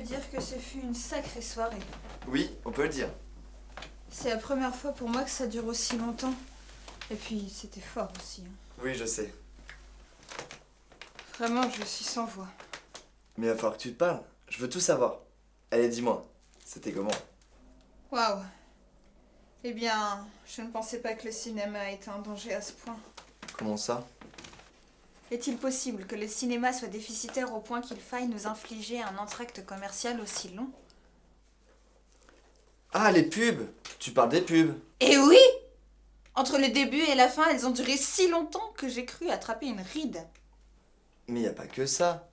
dire que ce fut une sacrée soirée. Oui, on peut le dire. C'est la première fois pour moi que ça dure aussi longtemps. Et puis, c'était fort aussi. Oui, je sais. Vraiment, je suis sans voix. Mais il va falloir que tu te parles. Je veux tout savoir. Allez, dis-moi. C'était comment? Waouh. Eh bien, je ne pensais pas que le cinéma était en danger à ce point. Comment ça? Est-il possible que le cinéma soit déficitaire au point qu'il faille nous infliger un entracte commercial aussi long? Ah, les pubs! Tu parles des pubs. Eh oui! Entre le début et la fin, elles ont duré si longtemps que j'ai cru attraper une ride. Mais y a pas que ça.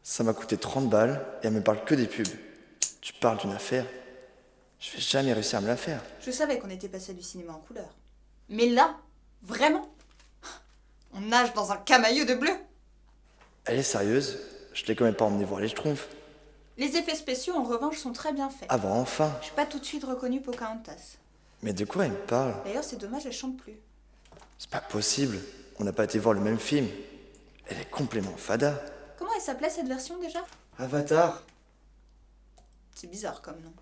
Ça m'a coûté 30 balles et elle me parle que des pubs. Tu parles d'une affaire. Je vais jamais réussir à me la faire. Je savais qu'on était passé du cinéma en couleur. Mais là, vraiment, on nage dans un camailleux de bleu. Elle est sérieuse? Je l'ai quand même pas emmené voir les Schtroumpfs. Les effets spéciaux, en revanche, sont très bien faits. Ah bah enfin. Je n'ai pas tout de suite reconnu Pocahontas. Mais de quoi elle me parle? D'ailleurs, c'est dommage, elle chante plus. C'est pas possible. On n'a pas été voir le même film. Elle est complètement fada. Comment elle s'appelait cette version déjà? Avatar. C'est bizarre comme nom.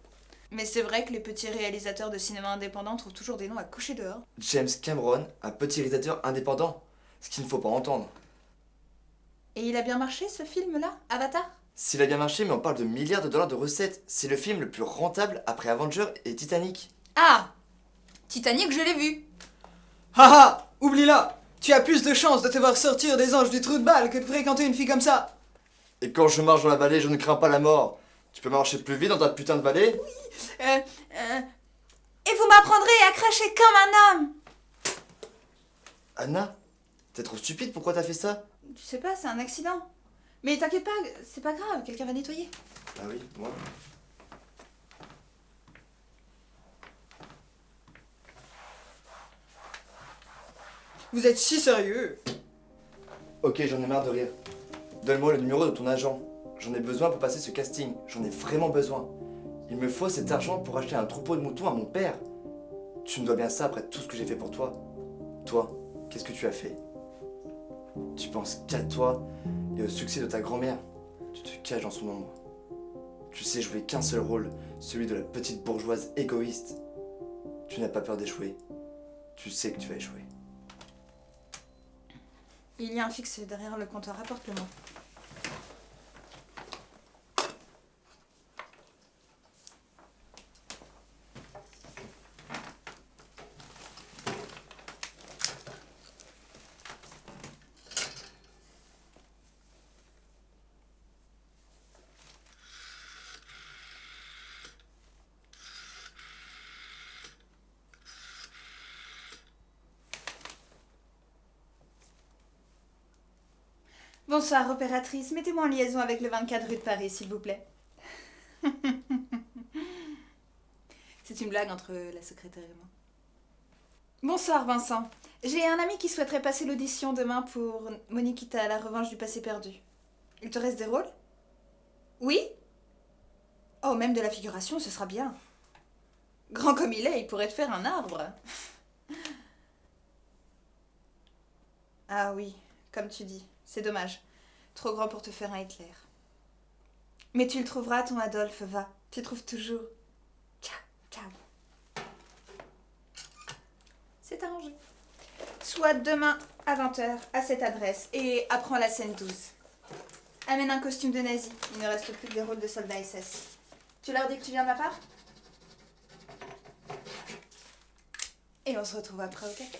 Mais c'est vrai que les petits réalisateurs de cinéma indépendant trouvent toujours des noms à coucher dehors. James Cameron, un petit réalisateur indépendant. Ce qu'il ne faut pas entendre. Et il a bien marché ce film-là, Avatar? S'il a bien marché, mais on parle de milliards de dollars de recettes. C'est le film le plus rentable après Avengers et Titanic. Ah! Titanic, je l'ai vu. Haha, oublie-la. Tu as plus de chances de te voir sortir des anges du trou de balle que de fréquenter une fille comme ça. Et quand je marche dans la vallée, je ne crains pas la mort. Tu peux marcher plus vite dans ta putain de vallée? Et vous m'apprendrez à cracher comme un homme. Anna, t'es trop stupide, pourquoi t'as fait ça? Tu sais pas, c'est un accident. Mais t'inquiète pas, c'est pas grave, quelqu'un va nettoyer. Ah oui, moi. Vous êtes si sérieux. Ok, j'en ai marre de rire. Donne-moi le numéro de ton agent. J'en ai besoin pour passer ce casting. J'en ai vraiment besoin. Il me faut cet argent pour acheter un troupeau de moutons à mon père. Tu me dois bien ça après tout ce que j'ai fait pour toi. Toi, qu'est-ce que tu as fait? Tu penses qu'à toi et au succès de ta grand-mère. Tu te caches dans son ombre. Tu sais jouer qu'un seul rôle, celui de la petite bourgeoise égoïste. Tu n'as pas peur d'échouer. Tu sais que tu vas échouer. Il y a un fixe derrière le comptoir, apporte-le-moi. Bonsoir, opératrice. Mettez-moi en liaison avec le 24 rue de Paris, s'il vous plaît. C'est une blague entre la secrétaire et moi. Bonsoir, Vincent. J'ai un ami qui souhaiterait passer l'audition demain pour Moniquita, la revanche du passé perdu. Il te reste des rôles? Oui? Oh, même de la figuration, ce sera bien. Grand comme il est, il pourrait te faire un arbre. Ah oui, comme tu dis. C'est dommage. Trop grand pour te faire un Hitler. Mais tu le trouveras, ton Adolphe, va. Tu trouves toujours. Ciao, ciao. C'est arrangé. Soit demain à 20h à cette adresse et apprends la scène 12. Amène un costume de nazi. Il ne reste plus que des rôles de soldats SS. Tu leur dis que tu viens de ma part? Et on se retrouve après au café.